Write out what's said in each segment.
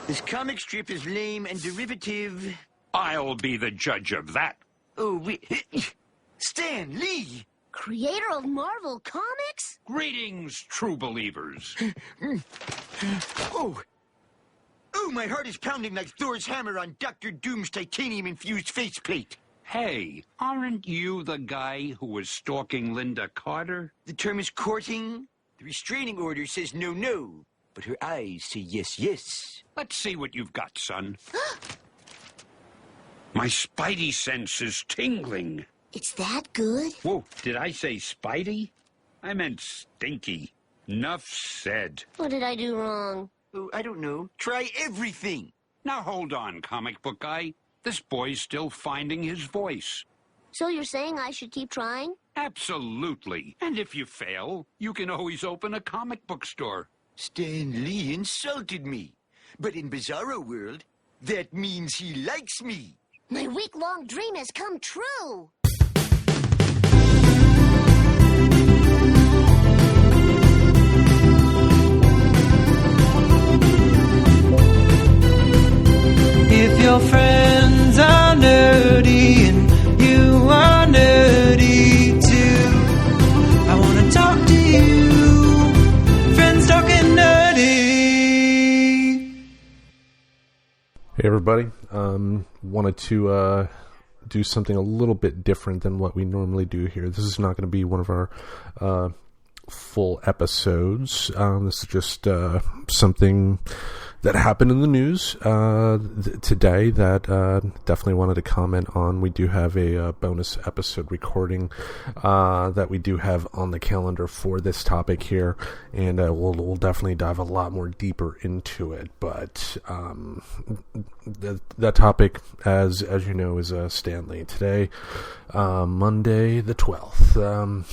This comic strip is lame and derivative. I'll be the judge of that. Oh, wait. Stan Lee! Creator of Marvel Comics? Greetings, true believers. Oh! Oh, my heart is pounding like Thor's hammer on Dr. Doom's titanium-infused faceplate. Hey, aren't you the guy who was stalking Linda Carter? The term is courting. The restraining order says no, no. But her eyes say yes, yes. Let's see what you've got, son. My spidey sense is tingling. It's that good? Whoa, did I say spidey? I meant stinky. Nuff said. What did I do wrong? Oh, I don't know. Try everything. Now hold on, comic book guy. This boy's still finding his voice. So you're saying I should keep trying? Absolutely. And if you fail, you can always open a comic book store. Stan Lee insulted me. But in Bizarro World, that means he likes me. My week-long dream has come true. If your friends are nerdy and you are nerdy too, I want to talk to you. Friends talking nerdy. Hey everybody, wanted to do something a little bit different than what we normally do here. This is not going to be one of our full episodes. This is just something that happened in the news today that definitely wanted to comment on. We do have a bonus episode recording that we do have on the calendar for this topic here, and we'll definitely dive a lot more deeper into it. But that topic, as you know, is Stan Lee. Today, Monday the 12th.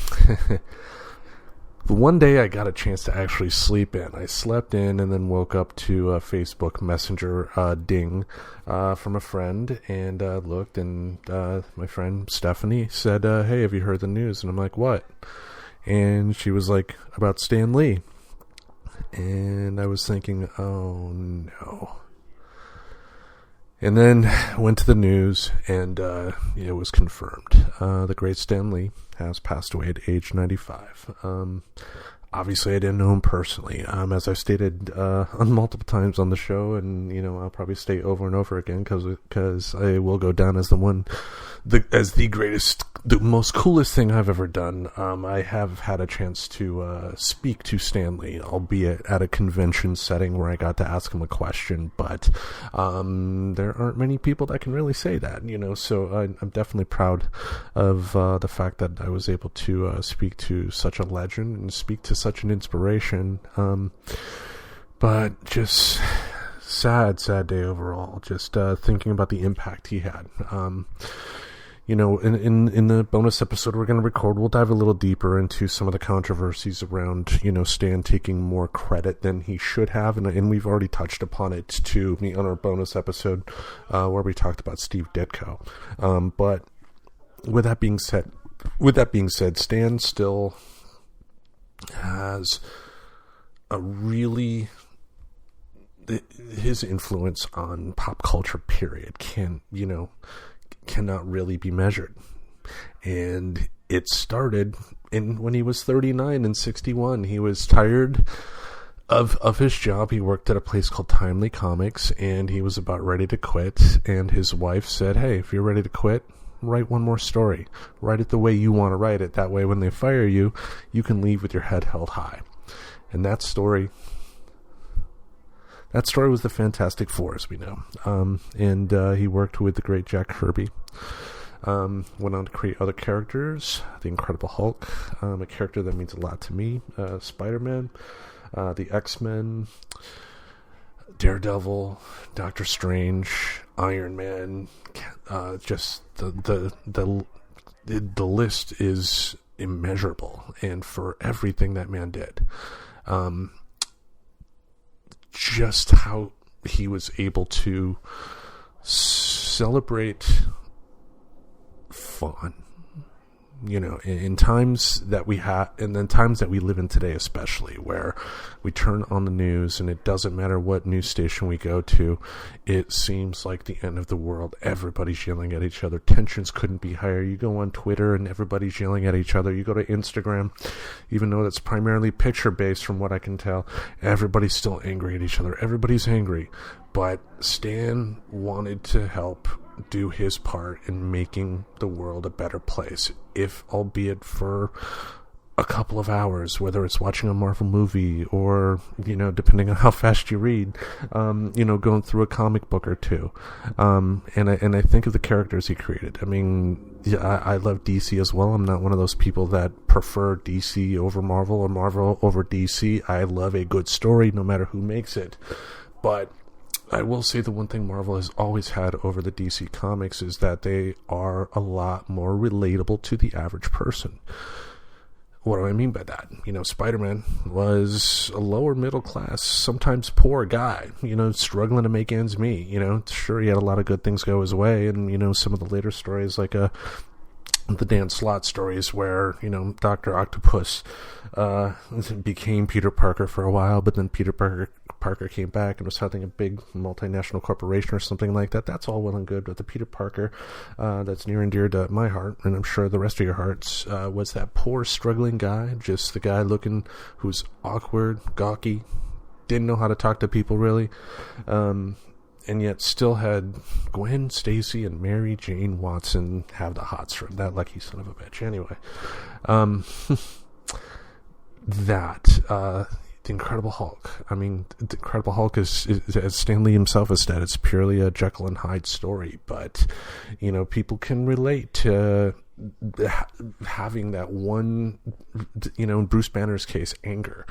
One day I got a chance to actually sleep in. I slept in and then woke up to a Facebook Messenger ding from a friend, and looked, and my friend Stephanie said, hey, have you heard the news? And I'm like, what? And she was like, about Stan Lee. And I was thinking, oh no. And then went to the news, and it was confirmed. The great Stan Lee has passed away at age 95. Obviously, I didn't know him personally. As I've stated on multiple times on the show, and I'll probably state over and over again, because I will go down as as the greatest, the most coolest thing I've ever done. I have had a chance to speak to Stan Lee, albeit at a convention setting where I got to ask him a question, but there aren't many people that can really say that, so I'm definitely proud of the fact that I was able to speak to such a legend and speak to such an inspiration, but just sad day overall, just thinking about the impact he had. In the bonus episode we're going to record, we'll dive a little deeper into some of the controversies around, Stan taking more credit than he should have, and we've already touched upon it too on our bonus episode where we talked about Steve Ditko. But with that being said, Stan still has his influence on pop culture, period, cannot really be measured. And it started when he was 39 and 61. He was tired of his job. He worked at a place called Timely Comics, and he was about ready to quit. And his wife said, hey, if you're ready to quit, write one more story. Write it the way you want to write it. That way, when they fire you, you can leave with your head held high. And that story was the Fantastic Four, as we know. And he worked with the great Jack Kirby. Went on to create other characters. The Incredible Hulk, a character that means a lot to me. Spider-Man, the X-Men, Daredevil, Doctor Strange, Iron Man. Just the list is immeasurable, and for everything that man did. Just how he was able to celebrate fun, in times that we have, and then times that we live in today, especially, where we turn on the news and it doesn't matter what news station we go to, it seems like the end of the world. Everybody's yelling at each other. Tensions couldn't be higher. You go on Twitter and everybody's yelling at each other. You go to Instagram, even though that's primarily picture-based from what I can tell, everybody's still angry at each other. Everybody's angry. But Stan wanted to help do his part in making the world a better place, if albeit for a couple of hours, whether it's watching a Marvel movie or, depending on how fast you read, going through a comic book or two. And I think of the characters he created. I mean, I love DC as well. I'm not one of those people that prefer DC over Marvel or Marvel over DC. I love a good story no matter who makes it. But I will say the one thing Marvel has always had over the DC comics is that they are a lot more relatable to the average person. What do I mean by that? Spider-Man was a lower middle class, sometimes poor guy, struggling to make ends meet. Sure, he had a lot of good things go his way, and, some of the later stories, like the Dan Slott stories where, Dr. Octopus became Peter Parker for a while, but then Peter Parker came back and was having a big multinational corporation or something like that. That's all well and good, but the Peter Parker that's near and dear to my heart, and I'm sure the rest of your hearts, was that poor, struggling guy, just the guy who's awkward, gawky, didn't know how to talk to people really, and yet still had Gwen Stacy and Mary Jane Watson have the hots for him. That lucky son of a bitch. Anyway, the Incredible Hulk. I mean, the Incredible Hulk is, as Stan Lee himself has said, it's purely a Jekyll and Hyde story. But, people can relate to having that one, in Bruce Banner's case, anger.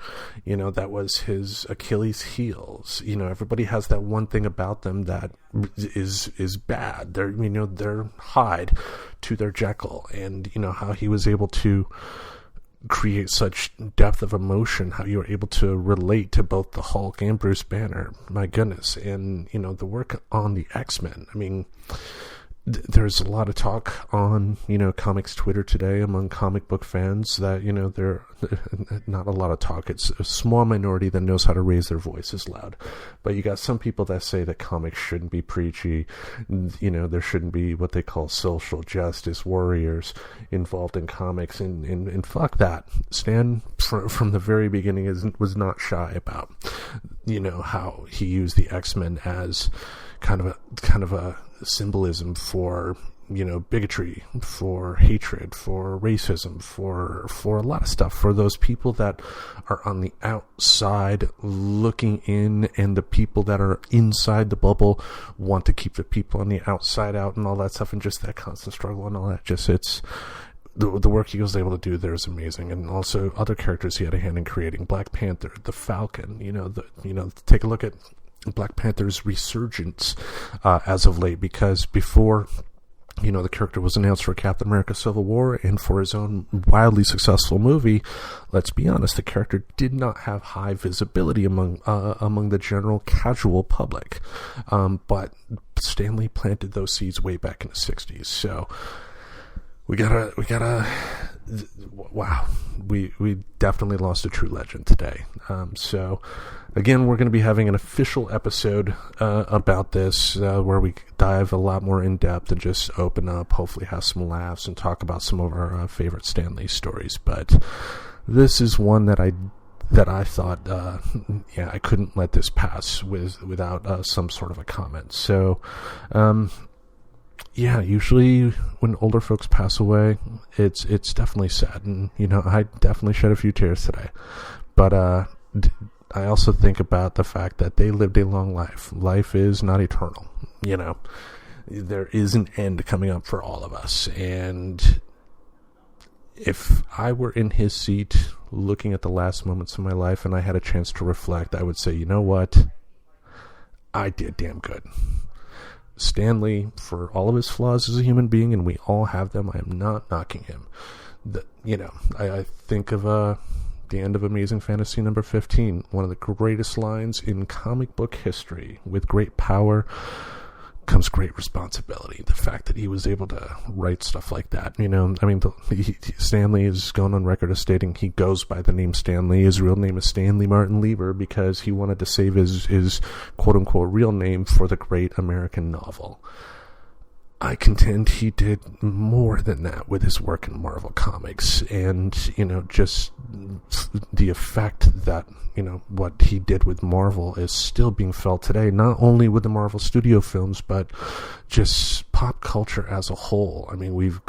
That was his Achilles heels. Everybody has that one thing about them that is bad. They're, they're Hyde to their Jekyll. And, how he was able to create such depth of emotion, how you were able to relate to both the Hulk and Bruce Banner. My goodness. And, the work on the X-Men. I mean, there's a lot of talk on, comics Twitter today among comic book fans that, they're not a lot of talk. It's a small minority that knows how to raise their voices loud. But you got some people that say that comics shouldn't be preachy. There shouldn't be what they call social justice warriors involved in comics. And fuck that. Stan, from the very beginning, was not shy about, how he used the X-Men as kind of a symbolism for, bigotry, for hatred, for racism, for a lot of stuff, for those people that are on the outside looking in, and the people that are inside the bubble want to keep the people on the outside out, and all that stuff, and just that constant struggle and all that. It's the work he was able to do there is amazing. And also other characters he had a hand in creating. Black Panther, the Falcon, take a look at Black Panther's resurgence as of late, because before, the character was announced for Captain America Civil War and for his own wildly successful movie, let's be honest, the character did not have high visibility among the general casual public. But Stan Lee planted those seeds way back in the 60s. So we gotta wow, we definitely lost a true legend today. So again, we're going to be having an official episode about this, where we dive a lot more in depth and just open up, hopefully have some laughs and talk about some of our favorite Stan Lee stories. But this is one that I thought, I couldn't let this pass without some sort of a comment. So, usually when older folks pass away, it's definitely sad, and I definitely shed a few tears today. But I also think about the fact that they lived a long life. Life is not eternal. There is an end coming up for all of us, and if I were in his seat looking at the last moments of my life and I had a chance to reflect, I would say, you know what? I did damn good. Stan Lee, for all of his flaws as a human being, and we all have them, I am not knocking him. I think of the end of Amazing Fantasy number 15, one of the greatest lines in comic book history. With great power comes great responsibility. The fact that he was able to write stuff like that, I mean, Stan Lee has gone on record as stating he goes by the name Stan Lee. His real name is Stanley Martin Lieber because he wanted to save his quote-unquote real name for the great American novel. I contend he did more than that with his work in Marvel Comics, and, just the effect that, what he did with Marvel is still being felt today, not only with the Marvel Studio films, but just pop culture as a whole. I mean, we've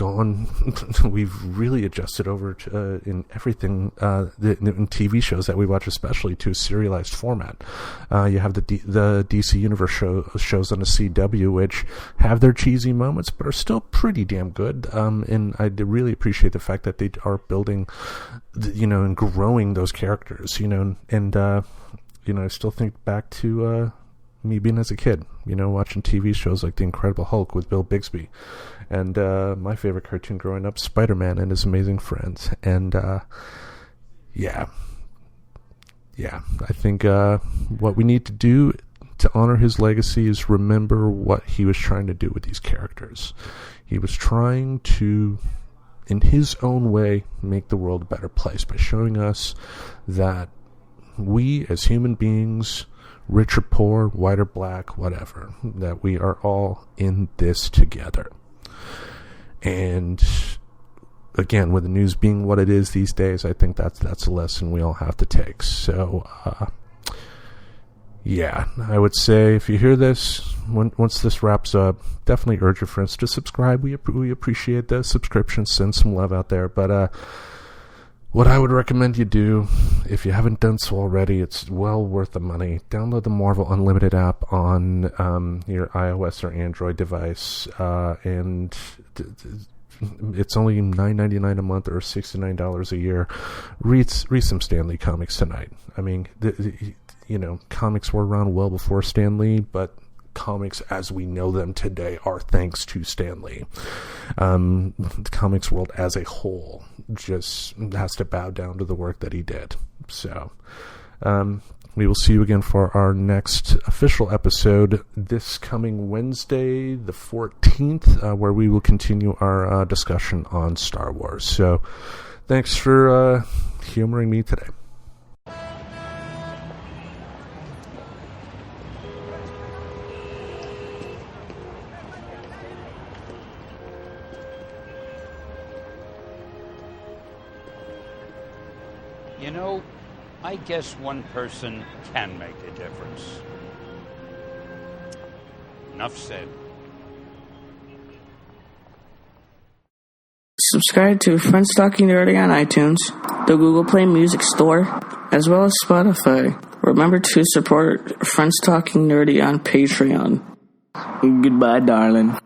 really adjusted over to, in everything, in TV shows that we watch, especially to a serialized format. You have the DC Universe shows on the CW, which have their cheesy moments, but are still pretty damn good. And I really appreciate the fact that they are building, and growing those characters, and I still think back to, me being as a kid, watching TV shows like The Incredible Hulk with Bill Bixby, and my favorite cartoon growing up, Spider-Man and His Amazing Friends. And I think what we need to do to honor his legacy is remember what he was trying to do with these characters. He was trying to, in his own way, make the world a better place by showing us that we as human beings, rich or poor, white or black, whatever, that we are all in this together. And again, with the news being what it is these days, I think that's a lesson we all have to take. So, I would say if you hear this, once this wraps up, definitely urge your friends to subscribe. We appreciate the subscriptions. Send some love out there. But what I would recommend you do, if you haven't done so already, it's well worth the money. Download the Marvel Unlimited app on your iOS or Android device, and it's only $9.99 a month or $69 a year. Read some Stan Lee comics tonight. I mean, comics were around well before Stan Lee, but comics as we know them today are thanks to Stan Lee. The comics world as a whole just has to bow down to the work that he did. So, we will see you again for our next official episode this coming Wednesday, the 14th, where we will continue our discussion on Star Wars. So, thanks for humoring me today. I guess one person can make a difference. Enough said. Subscribe to Friends Talking Nerdy on iTunes, the Google Play Music Store, as well as Spotify. Remember to support Friends Talking Nerdy on Patreon. Goodbye, darling.